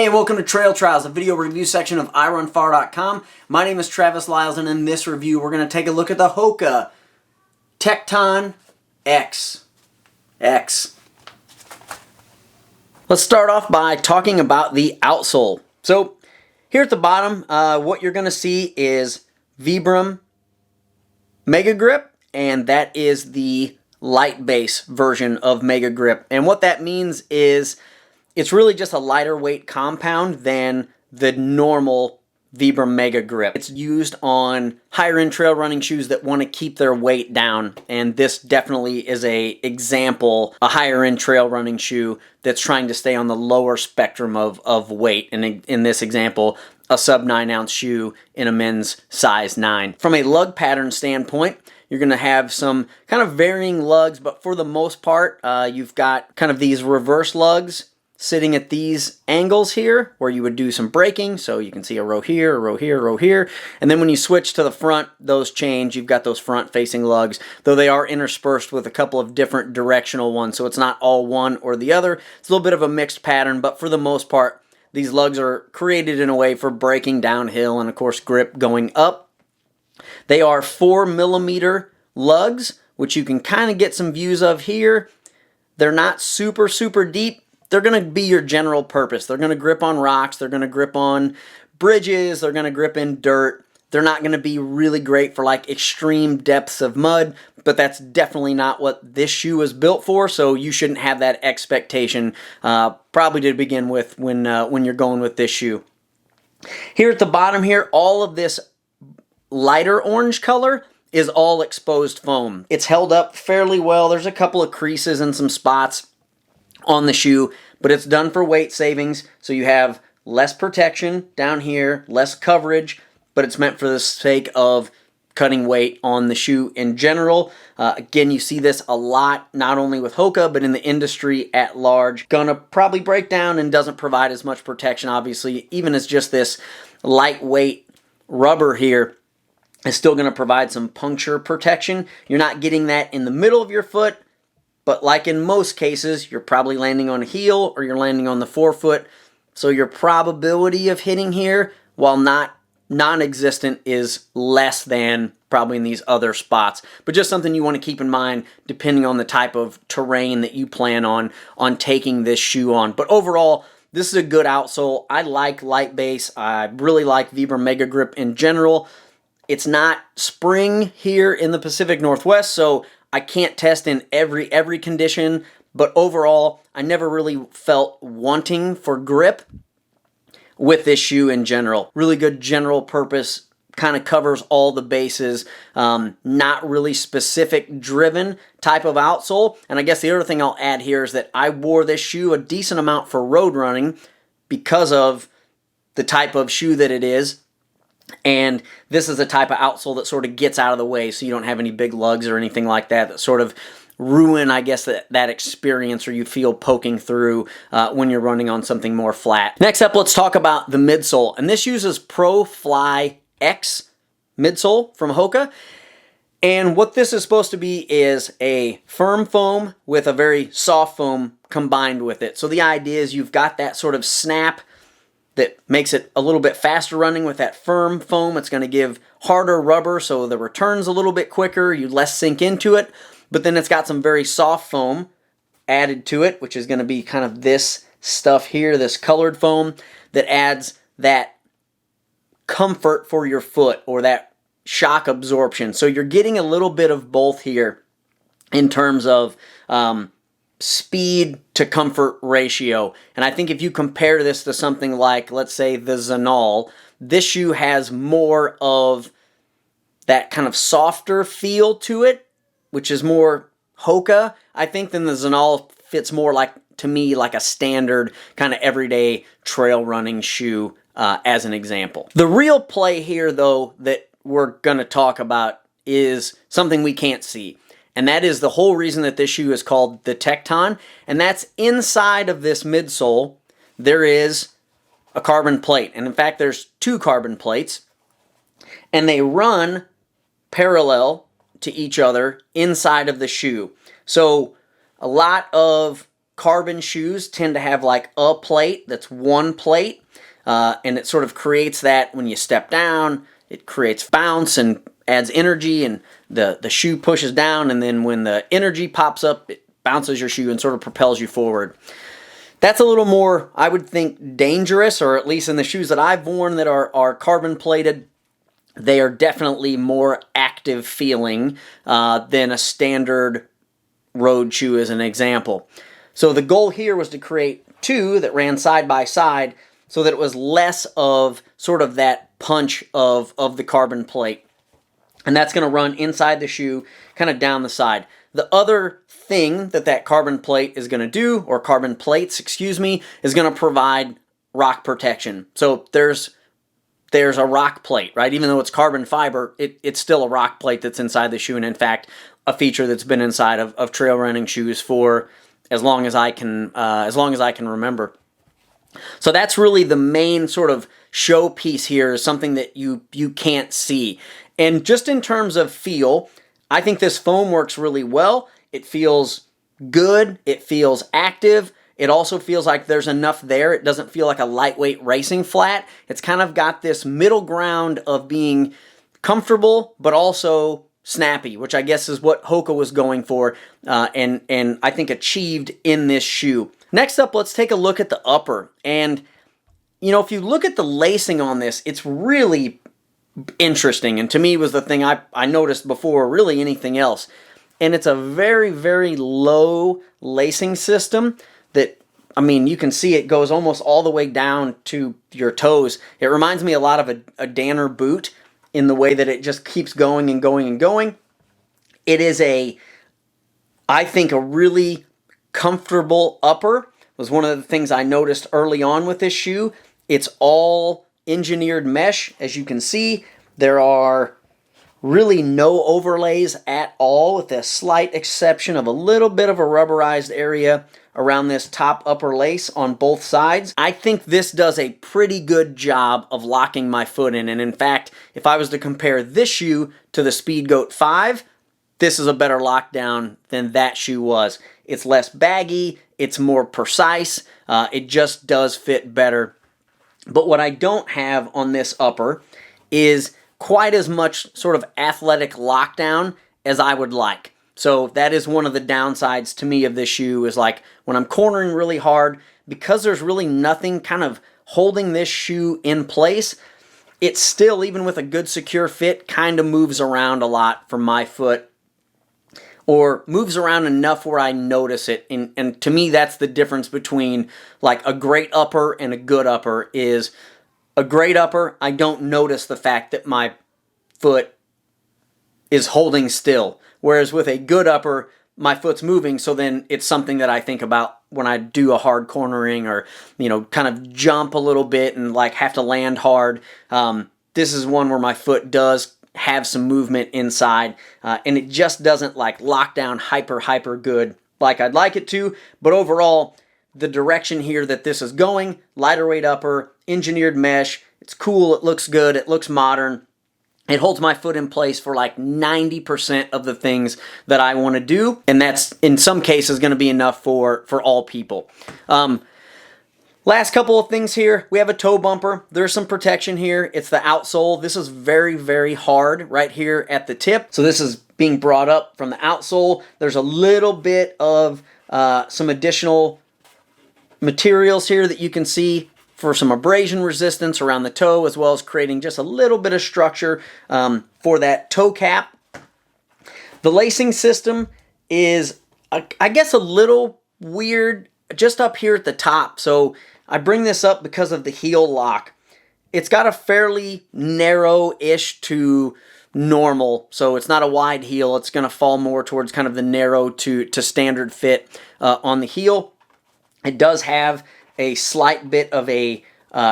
Hey, welcome to Trail Trials, a video review section of iRunFar.com. My name is Travis Lyles, and in this review, we're going to take a look at the Hoka Tecton X. Let's start off by talking about the outsole. So, here at the bottom, what you're going to see is Vibram Mega Grip, and that is the light base version of Mega Grip. And what that means is it's really just a lighter weight compound than the normal Vibram Mega Grip. It's used on higher end trail running shoes that want to keep their weight down, and this definitely is a higher end trail running shoe that's trying to stay on the lower spectrum of weight, and in this example, a sub 9 ounce shoe in a men's size 9. From a lug pattern standpoint, you're going to have some kind of varying lugs, but for the most part, you've got kind of these reverse lugs sitting at these angles here where you would do some braking. So you can see a row here, a row here, a row here. And then when you switch to the front, those change. You've got those front facing lugs, though they are interspersed with a couple of different directional ones. So it's not all one or the other. It's a little bit of a mixed pattern, but for the most part, these lugs are created in a way for braking downhill and of course grip going up. They are 4mm lugs, which you can kind of get some views of here. They're not super deep. They're going to be your general purpose. They're going to grip on rocks. They're going to grip on bridges. They're going to grip in dirt. They're not going to be really great for like extreme depths of mud, but that's definitely not what this shoe is built for, so you shouldn't have that expectation probably to begin with when you're going with this shoe. Here at the bottom here, all of this lighter orange color is all exposed foam. It's held up fairly well. There's a couple of creases and some spots on the shoe, but it's done for weight savings, so you have less protection down here, less coverage, but it's meant for the sake of cutting weight on the shoe in general. Again, you see this a lot, not only with Hoka, but in the industry at large. Gonna probably break down and doesn't provide as much protection, obviously, even as just this lightweight rubber here is still gonna provide some puncture protection. You're not getting that in the middle of your foot, but like in most cases, you're probably landing on a heel or you're landing on the forefoot. So your probability of hitting here, while not non-existent, is less than probably in these other spots. But just something you want to keep in mind depending on the type of terrain that you plan on taking this shoe on. But overall, this is a good outsole. I like light base. I really like Vibram Mega Grip in general. It's not spring here in the Pacific Northwest, so I can't test in every condition, but overall, I never really felt wanting for grip with this shoe in general. Really good general purpose, kind of covers all the bases, not really specific driven type of outsole. And I guess the other thing I'll add here is that I wore this shoe a decent amount for road running because of the type of shoe that it is. And this is a type of outsole that sort of gets out of the way, so you don't have any big lugs or anything like that sort of ruin, I guess, that experience, or you feel poking through when you're running on something more flat. Next up, let's talk about the midsole. And this uses Pro Fly X midsole from Hoka. And what this is supposed to be is a firm foam with a very soft foam combined with it. So the idea is you've got that sort of snap that makes it a little bit faster running with that firm foam. It's going to give harder rubber, so the return's a little bit quicker, you less sink into it, but then it's got some very soft foam added to it, which is going to be kind of this stuff here, this colored foam, that adds that comfort for your foot, or that shock absorption. So you're getting a little bit of both here in terms of speed to comfort ratio. And I think if you compare this to something like, let's say, the Zanol, this shoe has more of that kind of softer feel to it, which is more Hoka, I think, than the Zanol fits more like, to me, like a standard kind of everyday trail running shoe, as an example. The real play here, though, that we're going to talk about is something we can't see. And that is the whole reason that this shoe is called the Tecton. And that's inside of this midsole, there is a carbon plate. And in fact, there's 2 carbon plates. And they run parallel to each other inside of the shoe. So a lot of carbon shoes tend to have like a plate that's one plate, and it sort of creates that when you step down, it creates bounce and adds energy, and the shoe pushes down, and then when the energy pops up, it bounces your shoe and sort of propels you forward. That's a little more, I would think, dangerous, or at least in the shoes that I've worn that are carbon plated, they are definitely more active feeling than a standard road shoe as an example. So the goal here was to create two that ran side by side so that it was less of sort of that punch of the carbon plate. And that's going to run inside the shoe, kind of down the side. The other thing that carbon plate is going to do, or carbon plates, excuse me, is going to provide rock protection. So there's a rock plate, right? Even though it's carbon fiber, it's still a rock plate that's inside the shoe, and in fact, a feature that's been inside of trail running shoes for as long as I can remember. So that's really the main sort of showpiece here, is something that you can't see. And just in terms of feel, I think this foam works really well. It feels good. It feels active. It also feels like there's enough there. It doesn't feel like a lightweight racing flat. It's kind of got this middle ground of being comfortable, but also snappy, which I guess is what Hoka was going for, and I think achieved in this shoe. Next up, let's take a look at the upper. And, you know, if you look at the lacing on this, it's really interesting, and to me was the thing I noticed before really anything else. And it's a very, very low lacing system that, I mean, you can see it goes almost all the way down to your toes. It reminds me a lot of a Danner boot in the way that it just keeps going and going and going. It is I think a really comfortable upper. Was one of the things I noticed early on with this shoe. It's all engineered mesh, as you can see. There are really no overlays at all, with a slight exception of a little bit of a rubberized area around this top upper lace on both sides. I think this does a pretty good job of locking my foot in, and in fact, if I was to compare this shoe to the Speedgoat 5, this is a better lockdown than that shoe was. It's less baggy, it's more precise, it just does fit better. But what I don't have on this upper is quite as much sort of athletic lockdown as I would like. So that is one of the downsides to me of this shoe, is like when I'm cornering really hard, because there's really nothing kind of holding this shoe in place, it still, even with a good secure fit, kind of moves around a lot for my foot, or moves around enough where I notice it. And to me, that's the difference between like a great upper and a good upper. Is a great upper, I don't notice the fact that my foot is holding still. Whereas with a good upper, my foot's moving, so then it's something that I think about when I do a hard cornering, or, you know, kind of jump a little bit and like have to land hard. This is one where my foot does have some movement inside, and it just doesn't like lock down hyper good like I'd like it to. But overall, the direction here that this is going, lighter weight upper, engineered mesh, it's cool, it looks good, it looks modern. It holds my foot in place for like 90% of the things that I want to do, and that's in some cases going to be enough for all people. Last couple of things here. We have a toe bumper. There's some protection here. It's the outsole. This is very, very hard right here at the tip. So this is being brought up from the outsole. There's a little bit of some additional materials here that you can see for some abrasion resistance around the toe, as well as creating just a little bit of structure for that toe cap. The lacing system is, I guess, a little weird just up here at the top. So I bring this up because of the heel lock. It's got a fairly narrow-ish to normal, so it's not a wide heel. It's going to fall more towards kind of the narrow to standard fit on the heel. It does have a slight bit of a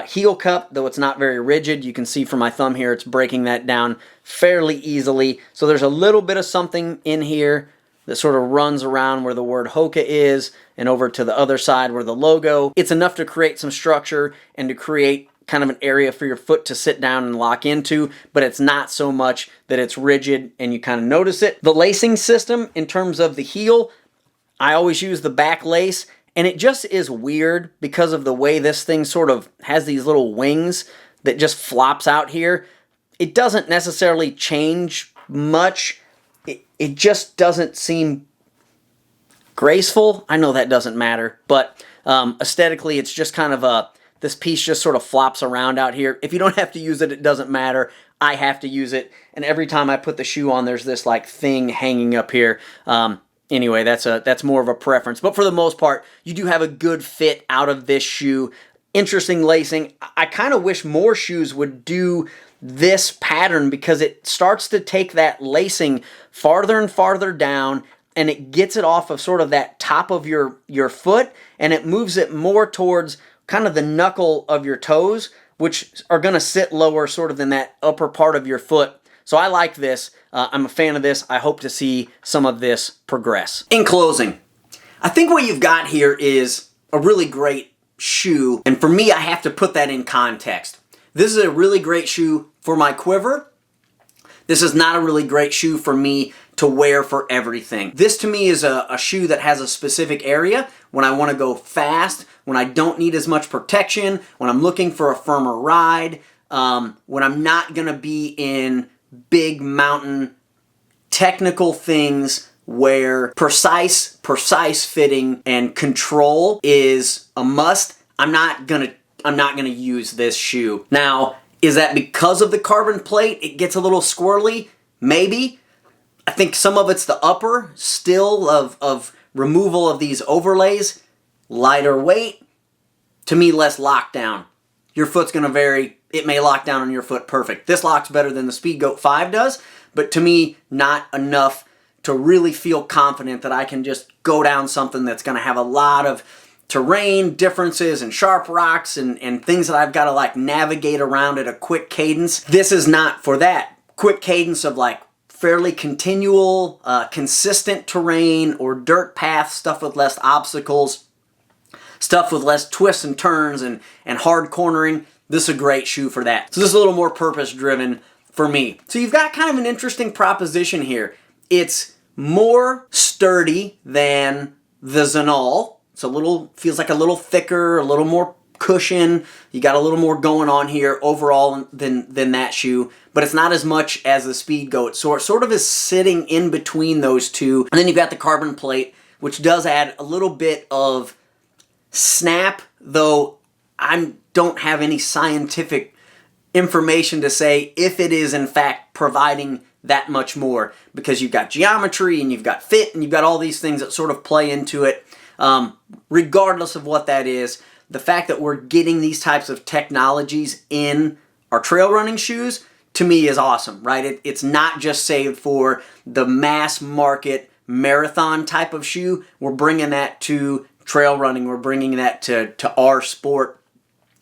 heel cup, though it's not very rigid. You can see from my thumb here, it's breaking that down fairly easily. So there's a little bit of something in here that sort of runs around where the word Hoka is and over to the other side where the logo. It's enough to create some structure and to create kind of an area for your foot to sit down and lock into, but it's not so much that it's rigid and you kind of notice it. The lacing system, in terms of the heel, I always use the back lace, And it just is weird because of the way this thing sort of has these little wings that just flops out here. It doesn't necessarily change much. It just doesn't seem graceful. I know that doesn't matter, but aesthetically it's just kind of this piece just sort of flops around out here. If you don't have to use it, it doesn't matter. I have to use it, and every time I put the shoe on, there's this like thing hanging up here. Anyway, that's more of a preference. But for the most part, you do have a good fit out of this shoe. Interesting lacing. I kind of wish more shoes would do this pattern because it starts to take that lacing farther and farther down, and it gets it off of sort of that top of your foot, and it moves it more towards kind of the knuckle of your toes, which are going to sit lower sort of in that upper part of your foot. So I like this. I'm a fan of this. I hope to see some of this progress. In closing, I think what you've got here is a really great shoe, and for me, I have to put that in context. This is a really great shoe for my quiver. This is not a really great shoe for me to wear for everything. This to me is a shoe that has a specific area when I want to go fast, when I don't need as much protection, when I'm looking for a firmer ride, when I'm not going to be in big mountain technical things where precise fitting and control is a must. I'm not gonna use this shoe. Now, is that because of the carbon plate? It gets a little squirrely? Maybe. I think some of it's the upper still of removal of these overlays. Lighter weight. To me, less lockdown. Your foot's gonna vary. It may lock down on your foot perfect. This locks better than the Speedgoat 5 does, but to me, not enough to really feel confident that I can just go down something that's gonna have a lot of terrain differences and sharp rocks and things that I've got to like navigate around at a quick cadence. This is not for that. Quick cadence of like fairly continual, consistent terrain or dirt paths, stuff with less obstacles, stuff with less twists and turns and hard cornering. This is a great shoe for that. So this is a little more purpose driven for me. So you've got kind of an interesting proposition here. It's more sturdy than the Zenol. It's feels like a little thicker, a little more cushion. You got a little more going on here overall than that shoe, but it's not as much as the Speedgoat. So it sort of is sitting in between those two. And then you've got the carbon plate, which does add a little bit of snap, though I don't have any scientific information to say if it is in fact providing that much more, because you've got geometry and you've got fit and you've got all these things that sort of play into it. Regardless of what that is, the fact that we're getting these types of technologies in our trail running shoes, to me, is awesome, right? It's not just saved for the mass market marathon type of shoe. We're bringing that to trail running. We're bringing that to our sport.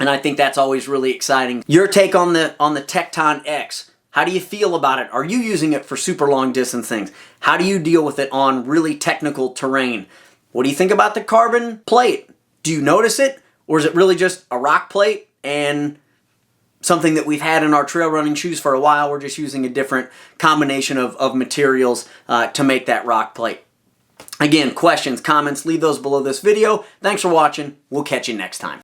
And I think that's always really exciting. Your take on the Tecton X. How do you feel about it? Are you using it for super long distance things? How do you deal with it on really technical terrain? What do you think about the carbon plate? Do you notice it? Or is it really just a rock plate and something that we've had in our trail running shoes for a while? We're just using a different combination of materials to make that rock plate. Again, questions, comments, leave those below this video. Thanks for watching. We'll catch you next time.